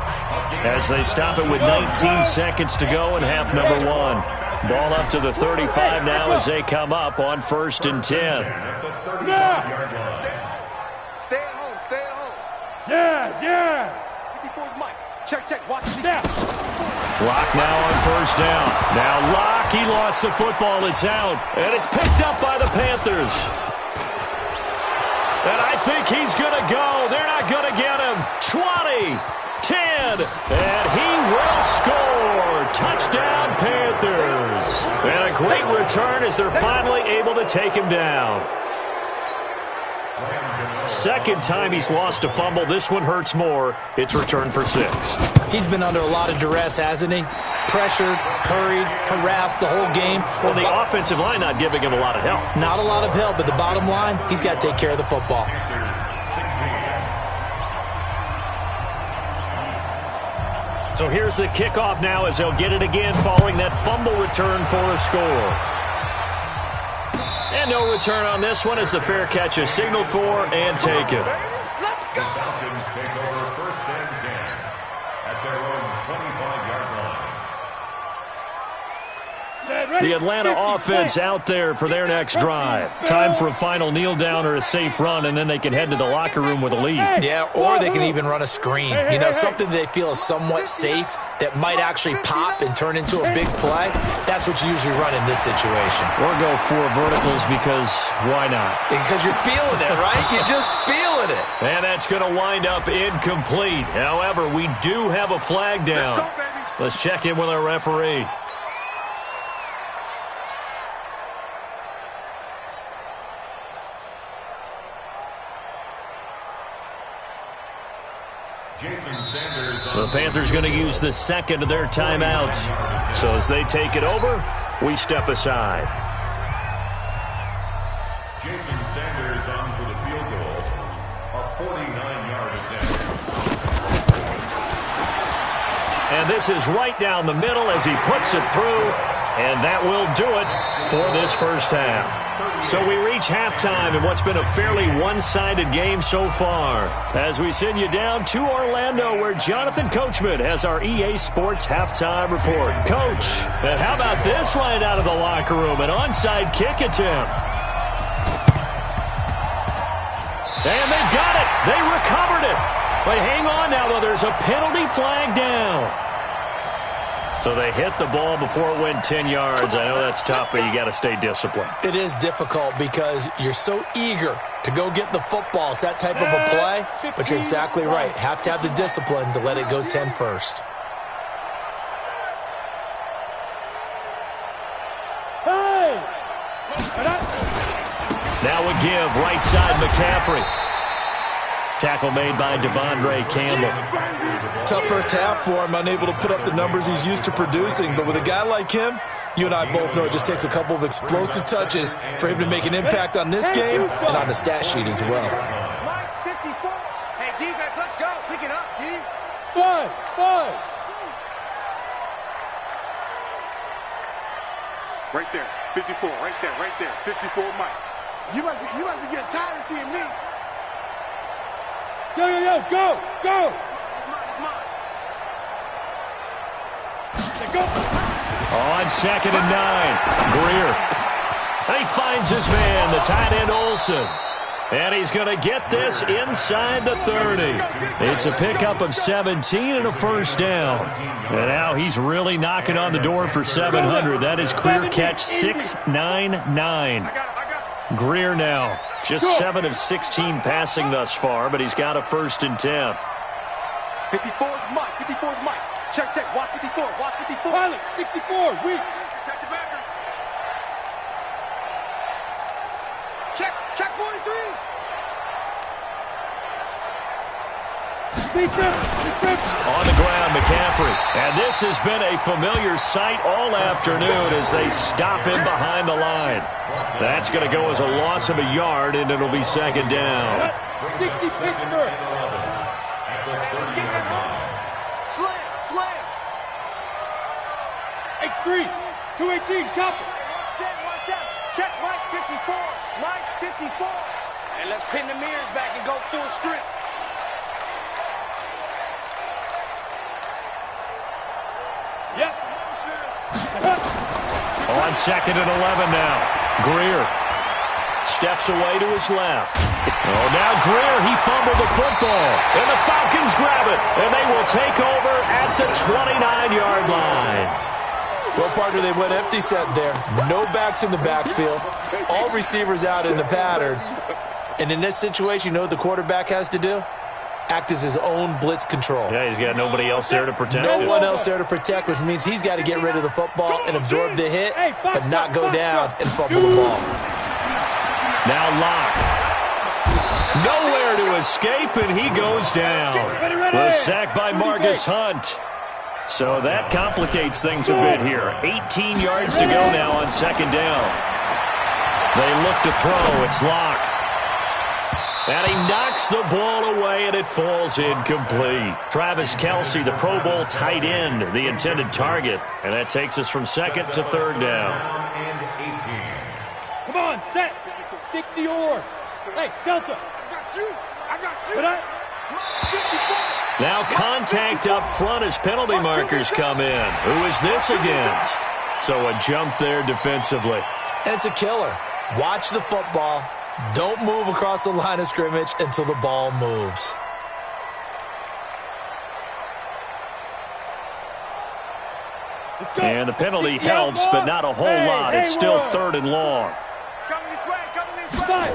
as they stop it with 19 seconds to go in half number 1. Ball up to the 35 now as they come up on 1st and 10. Stay at home. Yes. 54 is Mike. Check, watch it. Now. Lock now on 1st down. Now Lock, he lost the football. It's out, and it's picked up by the Panthers. And I think he's going to go. They're not going to get him. 20, 10, and he will score. Touchdown, Panthers. And a great return as they're finally able to take him down. 2nd time he's lost a fumble. This one hurts more. It's returned for 6. He's been under a lot of duress, hasn't he? Pressured, hurried, harassed the whole game. Well, the offensive line not giving him a lot of help. Not a lot of help, but the bottom line, he's got to take care of the football. So here's the kickoff now as they'll get it again following that fumble return for a score. And no return on this one as the fair catch is signaled for and taken. The Falcons take over 1st and 10 at their own 25-yard line. The Atlanta offense out there for their next drive. Time for a final kneel down or a safe run, and then they can head to the locker room with a lead. Yeah, or they can even run a screen. You know, something they feel is somewhat safe that might actually pop and turn into a big play. That's what you usually run in this situation. Or go 4 verticals because why not? Because you're feeling it, right? You're just feeling it. And that's going to wind up incomplete. However, we do have a flag down. Let's check in with our referee. The Panthers going to use the 2nd of their timeouts. So as they take it over, we step aside. Jason Sanders on for the field goal. A 49-yard attempt. And this is right down the middle as he puts it through. And that will do it for this first half. So we reach halftime in what's been a fairly one-sided game so far. As we send you down to Orlando where Jonathan Coachman has our EA Sports halftime report. Coach, and how about this right out of the locker room? An onside kick attempt. And they've got it. They recovered it. But hang on now, though. There's a penalty flag down. So they hit the ball before it went 10 yards. I know that's tough, but you got to stay disciplined. It is difficult because you're so eager to go get the football. It's that type of a play, but you're exactly right. Have to have the discipline to let it go 10 first. Now a give, right side McCaffrey. Tackle made by Devondre Campbell. Tough first half for him, unable to put up the numbers he's used to producing. But with a guy like him, you and I both know it just takes a couple of explosive touches for him to make an impact on this game and on the stat sheet as well. Mike, 54. Hey, defense, 5. Right there, 54, right there, 54, Mike. You must be getting tired of seeing me. Yo, go! It's mine. Go! On 2nd and 9, Greer. And he finds his man, the tight end Olsen. And he's going to get this inside the 30. It's a pickup of 17 and a first down. And now he's really knocking on the door for 700. That is career catch 699. Greer now, just 7 of 16 passing thus far, but he's got a 1st and 10. 54's Mike, 54's Mike. Check, watch 54, watch 54. Pilot, 64, weak. Check the backer. Check 43. On the ground, McCaffrey. And this has been a familiar sight all afternoon as they stop him behind the line. That's going to go as a loss of a yard, and it'll be 2nd down. 60 Pittsburgh. Slam. X3, 218, chopper. Watch out. Check Mike 54. Mike 54. And let's pin the mirrors back and go full strip. Yep. On 2nd and 11 now. Greer steps away to his left. Oh, now Greer, he fumbled the football. And the Falcons grab it. And they will take over at the 29-yard line. Well, partner, they went empty set there. No backs in the backfield. All receivers out in the pattern. And in this situation, you know what the quarterback has to do? Act as his own blitz control. Yeah, he's got nobody else there to protect No him. one else there to protect, which means he's got to get rid of the football and absorb the hit, but not go down and fumble the ball. Now Locke. Nowhere to escape, and he goes down. The sack by Marcus Hunt. So that complicates things a bit here. 18 yards to go now on 2nd down. They look to throw. It's Locke. And he knocks the ball away, and it falls incomplete. Travis Kelce, the Pro Bowl tight end, the intended target. And that takes us from 2nd to 3rd down. Come on, set. 60 or. Hey, Delta. I got you. But Now contact up front as penalty markers come in. Who is this against? So a jump there defensively. And it's a killer. Watch the football. Don't move across the line of scrimmage until the ball moves. And the penalty helps, but not a whole lot. It's still 3rd and long. Coming this way, coming this way.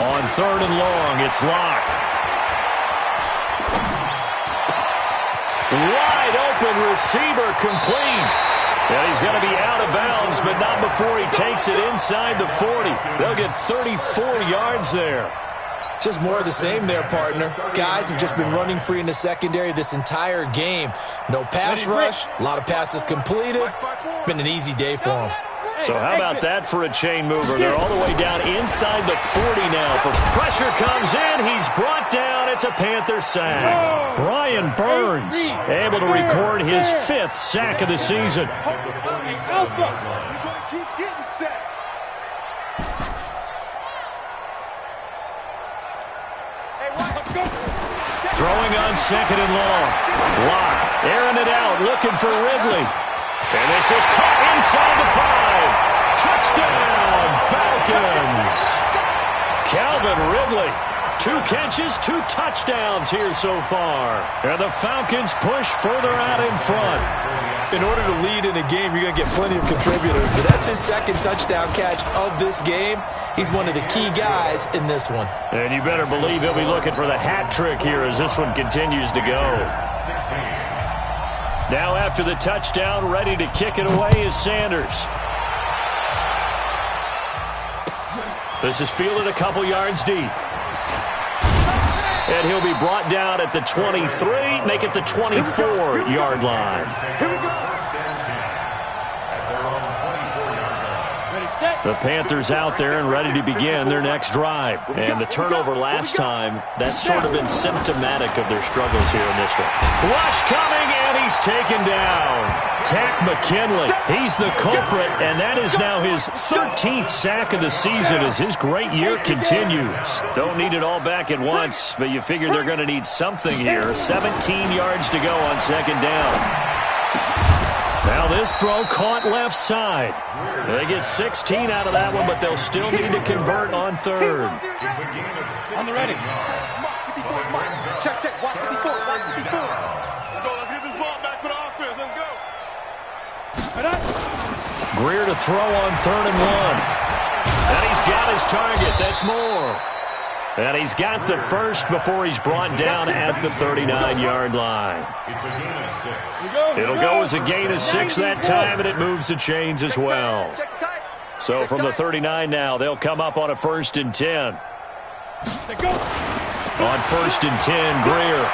On 3rd and long, it's Locke. Wide open receiver complete. And he's going to be out of bounds, but not before he takes it inside the 40. They'll get 34 yards there. Just more of the same there, partner. Guys have just been running free in the secondary this entire game. No pass rush, a lot of passes completed. Been an easy day for them. So how about that for a chain mover? They're all the way down inside the 40 now. For pressure comes in. He's brought down. It's a Panther sack. Brian Burns able to record his 5th sack of the season. We're going to keep getting sacks. Throwing on 2nd and long. Locke airing it out, looking for Ridley. And this is caught inside the 5. Touchdown, Falcons. Calvin Ridley. 2 catches, 2 touchdowns here so far. And the Falcons push further out in front. In order to lead in a game, you're going to get plenty of contributors. But that's his 2nd touchdown catch of this game. He's one of the key guys in this one. And you better believe he'll be looking for the hat trick here as this one continues to go. Now after the touchdown, ready to kick it away is Sanders. This is fielded a couple yards deep. And he'll be brought down at the 23, make it the 24-yard line. Ready, The Panthers out there and ready to begin their next drive. And the turnover last time, that's sort of been symptomatic of their struggles here in this one. Rush coming, and he's taken down. Tack McKinley, he's the culprit, and that is now his 13th sack of the season as his great year continues. Don't need it all back at once, but you figure they're going to need something here. 17 yards to go on second down. Now this throw caught left side. They get 16 out of that one, but they'll still need to convert on third. On the ready. Check, check. Watch 54. Watch 54. Let's go. Let's get this ball back for the offense. Let's go. Greer to throw on 3rd and 1. And he's got his target. That's Moore. And he's got the first before he's brought down at the 39-yard line. It's a gain of 6. It'll go as a gain of 6 that time, and it moves the chains as well. So from the 39 now, they'll come up on a 1st and 10. On 1st and 10, Greer.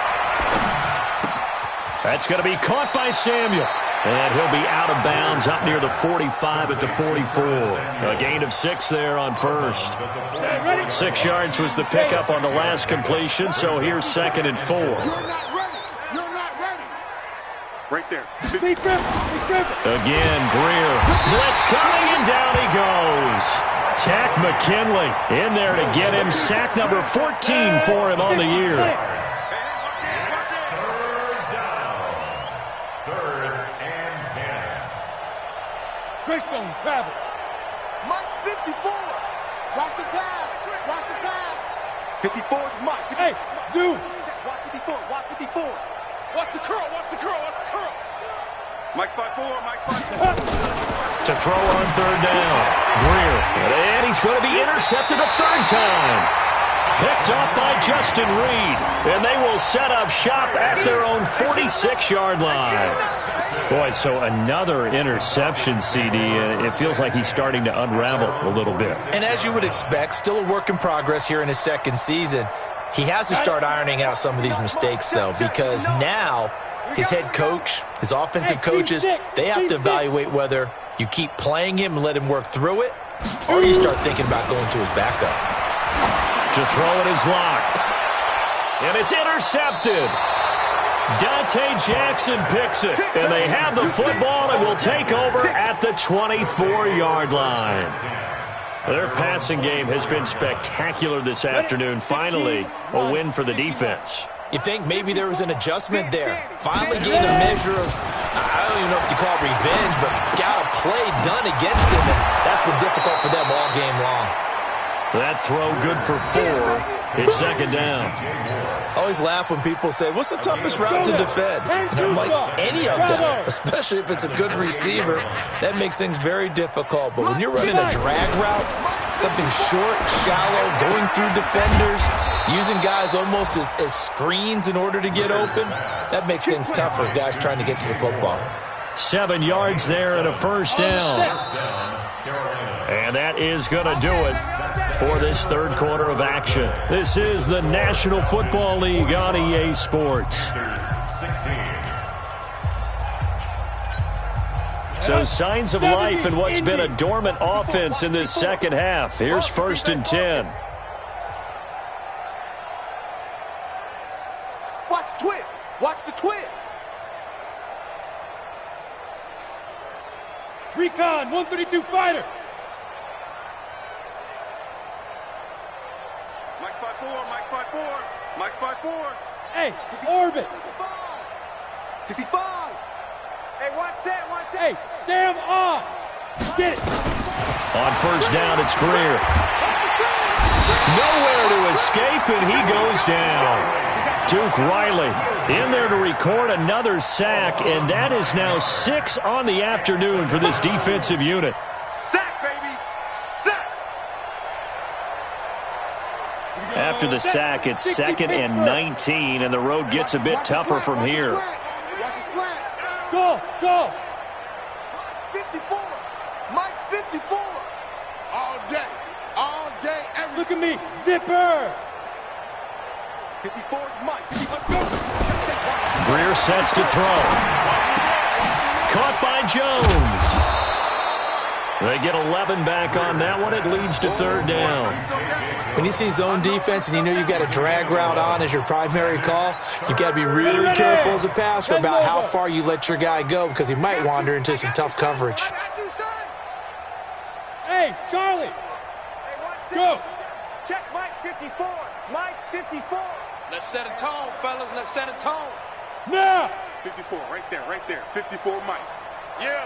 That's going to be caught by Samuel. And he'll be out of bounds up near the 45 at the 44. A gain of 6 there on 1st. 6 yards was the pickup on the last completion, so here's 2nd and 4. You're not ready. You're not ready. Right there. Again, Greer. Blitz coming, and down he goes. Tack McKinley in there to get him. Sack number 14 for him on the year. Greystone travel. Mike 54. Watch the pass. Watch the pass. 54 is Mike. Hey, zoom. Watch 54. Watch 54. Watch the curl. Watch the curl. Watch the curl. Mike 5-4. Mike 5-4. To throw on 3rd down. Greer. And he's going to be intercepted a 3rd time. Picked off by Justin Reed. And they will set up shop at their own 46-yard line. Boy, so another interception, CD, and it feels like he's starting to unravel a little bit. And as you would expect, still a work in progress here in his 2nd season. He has to start ironing out some of these mistakes, though, because now his head coach, his offensive coaches, they have to evaluate whether you keep playing him and let him work through it, or you start thinking about going to his backup. To throw it is locked. And it's intercepted. Dante Jackson picks it, and they have the football and will take over at the 24-yard line. Their passing game has been spectacular this afternoon. Finally, a win for the defense. You think maybe there was an adjustment there. Finally gained a measure of, I don't even know if you call it revenge, but got a play done against him, and that's been difficult for them all game long. That throw good for 4. It's 2nd down. I always laugh when people say, what's the toughest route to defend? And I'm like, any of them, especially if it's a good receiver. That makes things very difficult. But when you're running a drag route, something short, shallow, going through defenders, using guys almost as screens in order to get open, that makes things tough for guys trying to get to the football. 7 yards there and a 1st down. And that is going to do it for this 3rd quarter of action. This is the National Football League on EA Sports. So signs of life in what's been a dormant offense in this 2nd half. Here's 1st and 10. Watch the twist. Watch the twist. Recon 132 fighter. Mike 5-4. Mike 5-4. Mike 5-4. Hey, orbit. 65. Hey, watch Sam, watch Sam. Hey, Sam on. Get it. On 1st down, it's Greer. Nowhere to escape, and he goes down. Duke Riley in there to record another sack, and that is now 6 on the afternoon for this defensive unit. Sack, baby. Sack. After the sack, it's 2nd and 19, and the road gets a bit tougher from here. Watch the slant. Go, go. Mike 54. Mike 54. All day. All day. Look at me. Zipper. 54 is Mike. Greer sets to throw. Caught by Jones. They get 11 back on that one. It leads to third down. When you see zone defense and you know you've got a drag route on as your primary call, you've got to be really careful as a passer about how far you let your guy go because he might wander into some tough coverage. Hey, Charlie. Go. Check Mike 54. Mike 54. Let's set a tone, fellas. Let's set a tone. Now. 54, right there. 54, Mike. Yeah.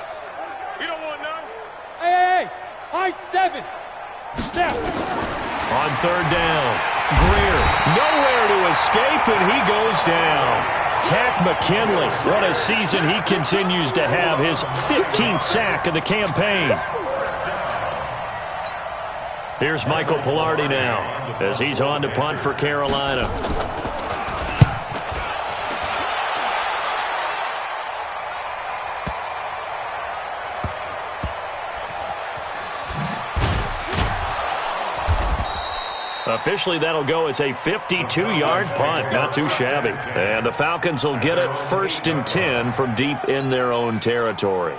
We don't want none. Hey. High 7. Now. On third down, Greer nowhere to escape, and he goes down. Tack McKinley, what a season he continues to have, his 15th sack of the campaign. Here's Michael Pilardi now as he's on to punt for Carolina. Officially, that'll go as a 52-yard punt. Not too shabby. And the Falcons will get it 1st and 10 from deep in their own territory.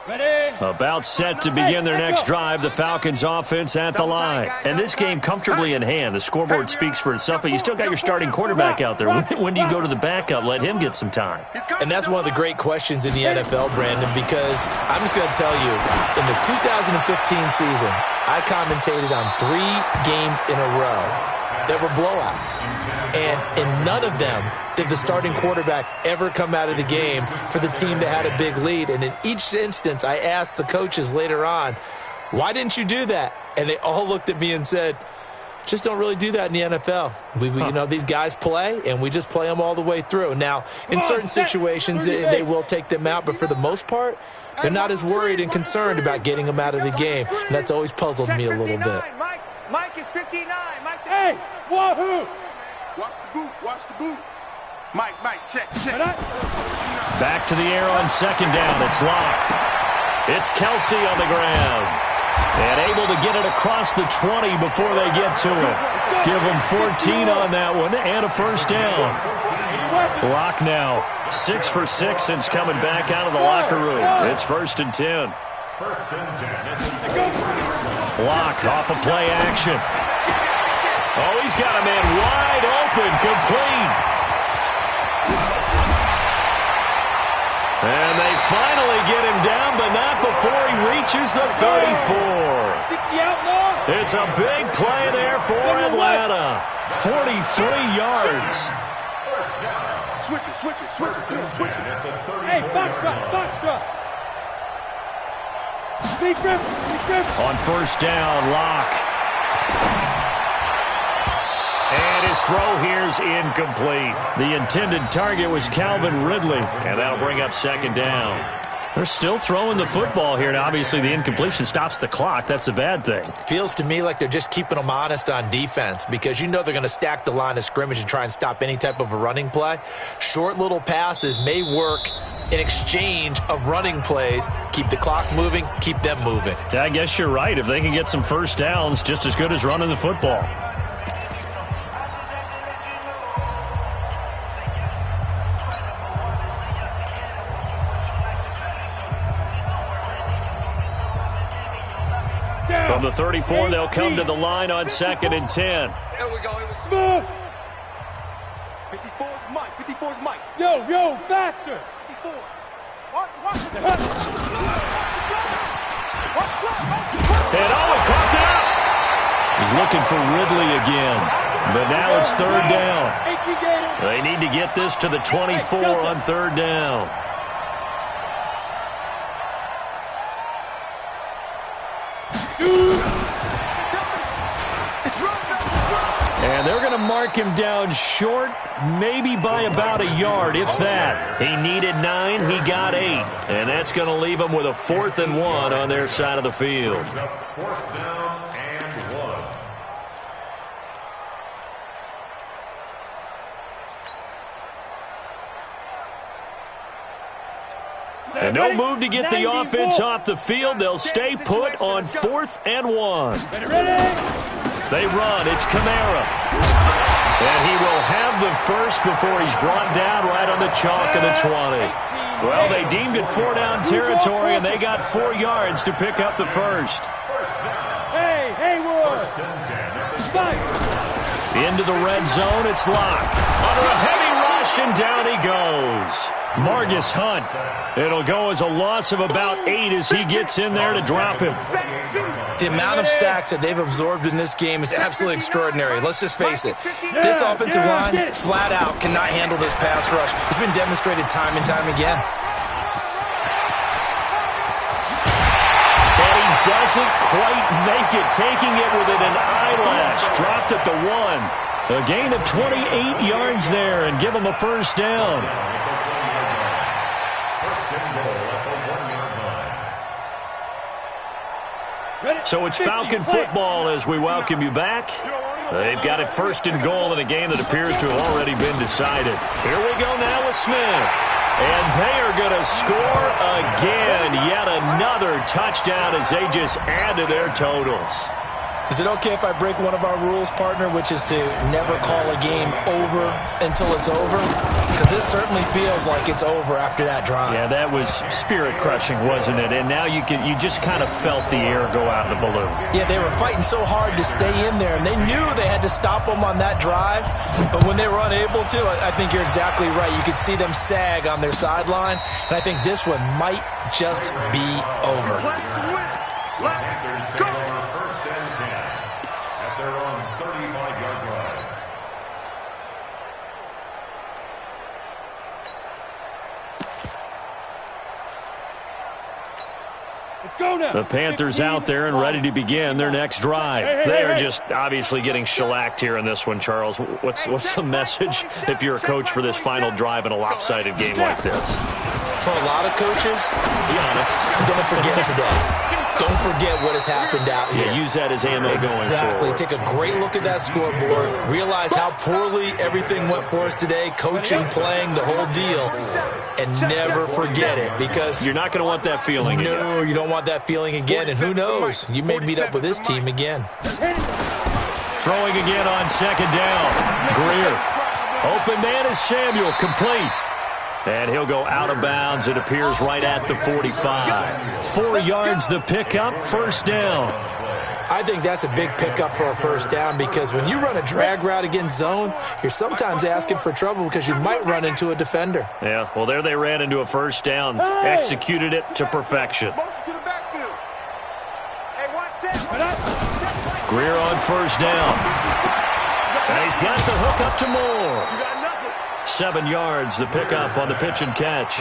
Ready? About set to begin their next drive, the Falcons offense at the line. And this game comfortably in hand. The scoreboard speaks for itself, but you still got your starting quarterback out there. When do you go to the backup? Let him get some time. And that's one of the great questions in the NFL, Brandon, because I'm just going to tell you, in the 2015 season, I commentated on 3 games in a row that were blowouts. And in none of them did the starting quarterback ever come out of the game for the team that had a big lead. And in each instance, I asked the coaches later on, why didn't you do that? And they all looked at me and said, just don't really do that in the NFL. You know, these guys play, and we just play them all the way through. Now, in certain situations, they will take them out, but for the most part, they're not as worried and concerned about getting them out of the game. And that's always puzzled me a little bit. Mike is 59. Mike, Hey, wahoo! Watch the boot. Mike, check. Back to the air on second down. It's Locke. It's Kelsey on the ground. And able to get it across the 20 before they get to it. Give them 14 on that one and a first down. Locke now 6 for 6 since coming back out of the locker room. It's 1st and 10. Locke off of play action. Oh, he's got a man wide open, complete. And they finally get him down, but not before he reaches the 34. It's a big play there for Atlanta. 43 yards. Switch it. Hey, box drop. Be grip. On first down, Locke. And his throw here's incomplete. The intended target was Calvin Ridley, and that'll bring up second down. They're still throwing the football here, and obviously the incompletion stops the clock. That's a bad thing. Feels to me like they're just keeping them honest on defense because you know they're going to stack the line of scrimmage and try and stop any type of a running play. Short little passes may work in exchange of running plays. Keep the clock moving, keep them moving. I guess you're right. If they can get some first downs, just as good as running the football. From the 34, they'll come to the line on 2nd and 10. There we go. It was Smooth. 54's Mike. Yo, faster. 54. Watch. And he caught out. He's looking for Ridley again. But now it's third down. They need to get this to the 24 on third down. And they're going to mark him down short, maybe by about a yard, if that. He needed 9, he got 8. And that's going to leave him with a 4th and 1 on their side of the field. 4th down and 1. And no move to get the offense off the field. They'll stay put on 4th and 1. Ready? They run. It's Kamara. And he will have the first before he's brought down right on the chalk of the 20. Well, they deemed it 4-down territory, and they got 4 yards to pick up the first. Hey, Hayward! Into the red zone, it's locked. Under a heavy rush, and down he goes. Margus Hunt. It'll go as a loss of about 8 as he gets in there to drop him. The amount of sacks that they've absorbed in this game is absolutely extraordinary. Let's just face it. This offensive line, flat out, cannot handle this pass rush. It's been demonstrated time and time again. And he doesn't quite make it, taking it within an eyelash. Dropped at the 1. A gain of 28 yards there and give him a first down. So it's Falcon football as we welcome you back. They've got it first and goal in a game that appears to have already been decided. Here we go now with Smith. And they are going to score again. Yet another touchdown as they just add to their totals. Is it okay if I break one of our rules, partner, which is to never call a game over until it's over? Because this certainly feels like it's over after that drive. Yeah, that was spirit-crushing, wasn't it? And now you just kind of felt the air go out of the balloon. Yeah, they were fighting so hard to stay in there, and they knew they had to stop them on that drive. But when they were unable to, I think you're exactly right. You could see them sag on their sideline, and I think this one might just be over. Panthers take over first and 10 at their own 35-yard line. Let's go now. The Panthers out there and ready to begin their next drive. They are just obviously getting shellacked here in this one, Charles. What's the message if you're a coach for this final drive in a lopsided game like this? For a lot of coaches, be honest, don't forget today. Don't forget what has happened out here. Yeah, use that as ammo going forward. Exactly. Take a great look at that scoreboard. Realize how poorly everything went for us today. Coaching, playing, the whole deal. And never forget it, because you're not going to want that feeling again. No, you don't want that feeling again. And who knows? You may meet up with this team again. Throwing again on second down. Greer. Open man is Samuel. Complete. And he'll go out of bounds. It appears right at the 45. 4 yards the pickup, first down. I think that's a big pickup for a first down, because when you run a drag route against zone, you're sometimes asking for trouble because you might run into a defender. Yeah, well, there they ran into a first down. Executed it to perfection. Greer on first down. And he's got the hook up to Moore. 7 yards, the pickup on the pitch and catch.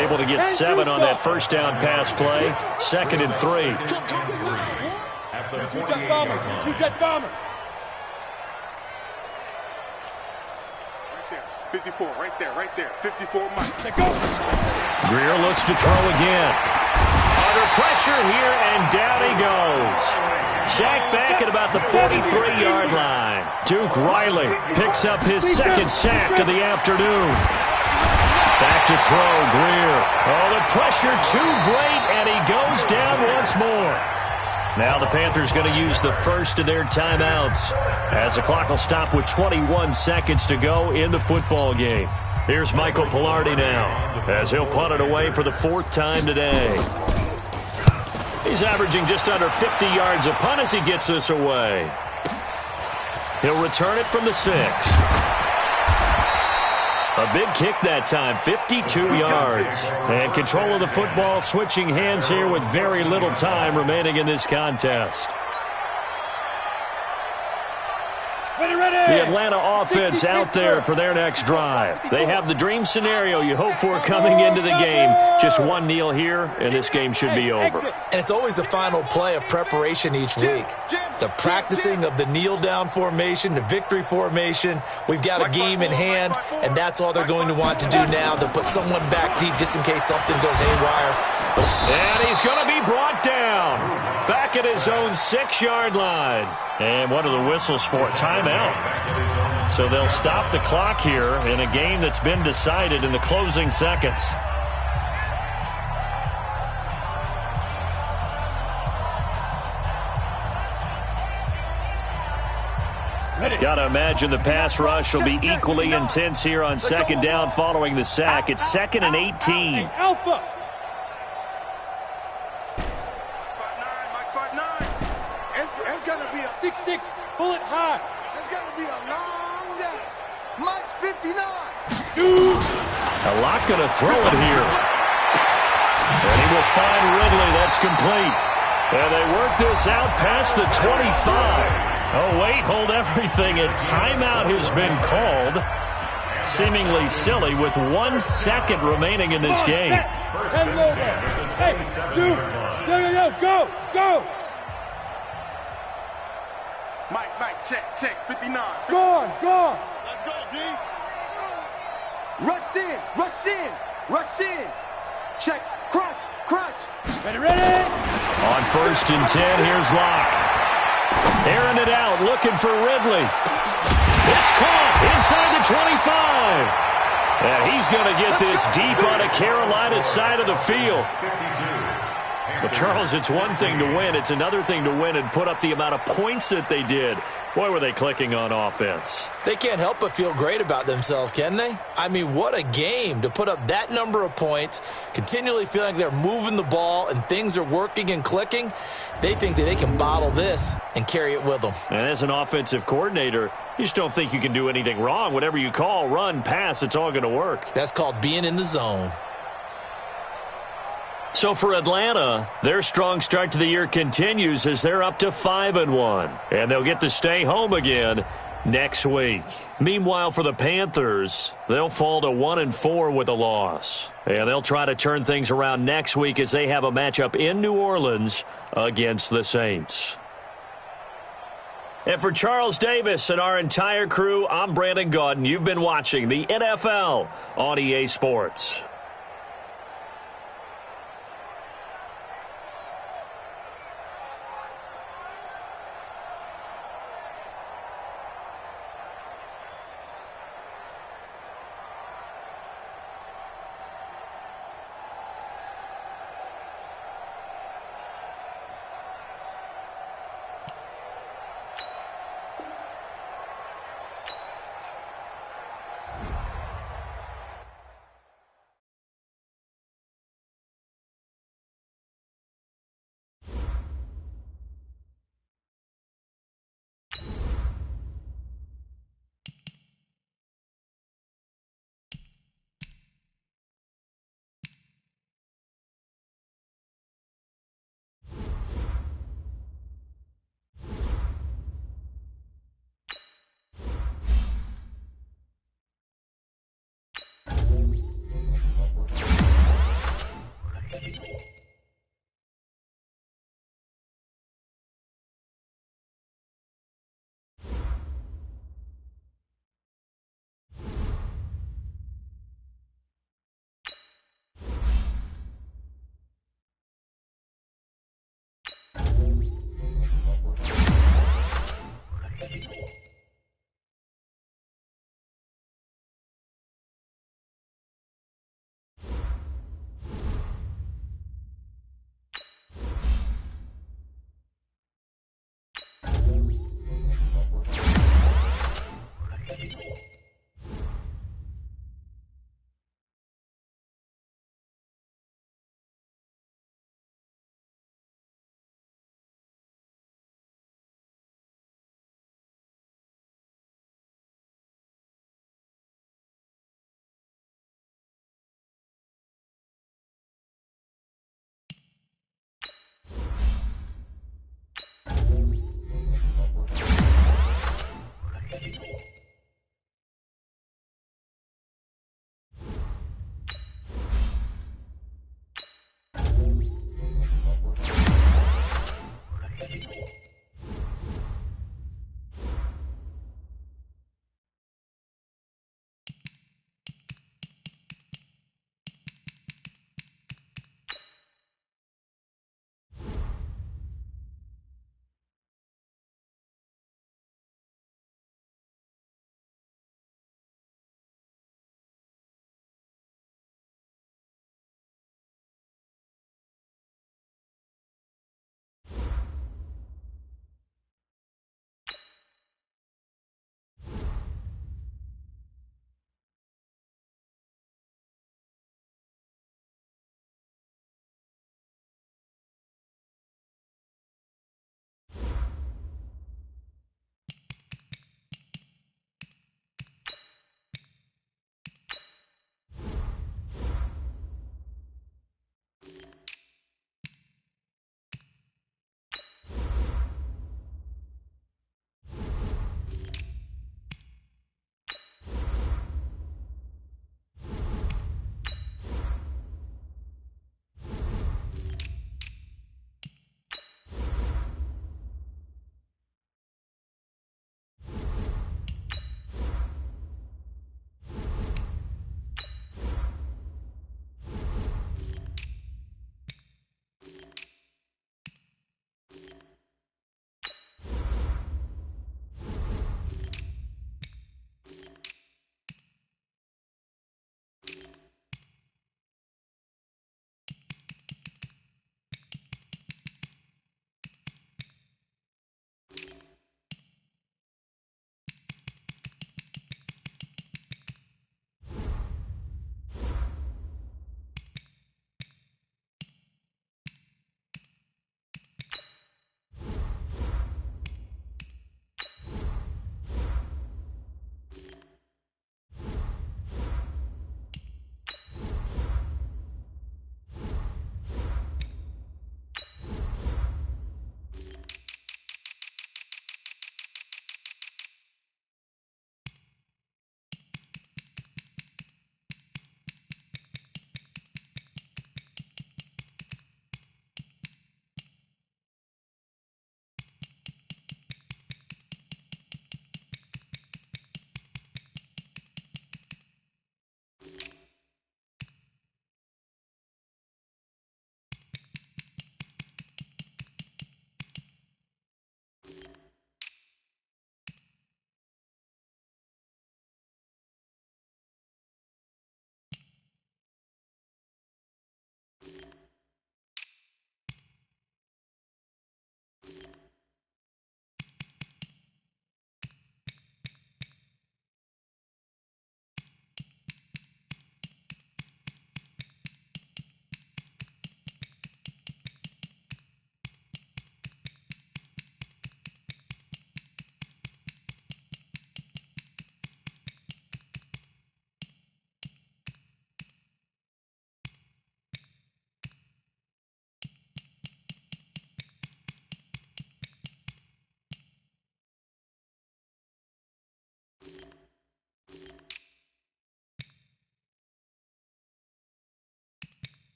Able to get 7 on that first down pass play. 2nd and 3. Two-jet bomber. 54, right there. 54 Mike. Greer looks to throw again. Under pressure here, and down he goes. Sacked back at about the 43-yard line. Duke Riley picks up his second sack of the afternoon. Back to throw, Greer. Oh, the pressure too great, and he goes down once more. Now the Panthers going to use the first of their timeouts as the clock will stop with 21 seconds to go in the football game. Here's Michael Pilardi now as he'll punt it away for the 4th time today. He's averaging just under 50 yards a punt as he gets this away. He'll return it from the 6. A big kick that time, 52 yards. And control of the football switching hands here with very little time remaining in this contest. The Atlanta offense out there for their next drive. They have the dream scenario you hope for coming into the game. Just one kneel here, and this game should be over. And it's always the final play of preparation each week. The practicing of the kneel-down formation, the victory formation. We've got a game in hand, and that's all they're going to want to do now. They'll put someone back deep just in case something goes haywire. And he's going to be brought down. Back at his own 6-yard line. And what are the whistles for? Timeout. So they'll stop the clock here in a game that's been decided in the closing seconds. Got to imagine the pass rush will be equally intense here on second down following the sack. It's 2nd and 18. Alpha. It's going to be a 6-6, bullet high. It's going to be a long day. Mike's 59. Shoot. A lot going to throw it here. And he will find Ridley. That's complete. And they work this out past the 25. Oh, wait, hold everything. A timeout has been called. Seemingly silly with 1 second remaining in this game. Hey, shoot. Go. Mike, check, 59. Go on. Let's go, D. Rush in. Check, crunch. Ready. On 1st and 10, here's Locke. Airing it out, looking for Ridley. It's caught inside the 25. And he's going to get this deep on a Carolina side of the field. But, Charles, it's one thing to win. It's another thing to win and put up the amount of points that they did. Boy, were they clicking on offense. They can't help but feel great about themselves, can they? I mean, what a game to put up that number of points, continually feeling like they're moving the ball and things are working and clicking. They think that they can bottle this and carry it with them. And as an offensive coordinator, you just don't think you can do anything wrong. Whatever you call, run, pass, it's all going to work. That's called being in the zone. So for Atlanta, their strong start to the year continues as they're up to 5-1. And they'll get to stay home again next week. Meanwhile, for the Panthers, they'll fall to 1-4 with a loss. And they'll try to turn things around next week as they have a matchup in New Orleans against the Saints. And for Charles Davis and our entire crew, I'm Brandon Gaudin. You've been watching the NFL on EA Sports.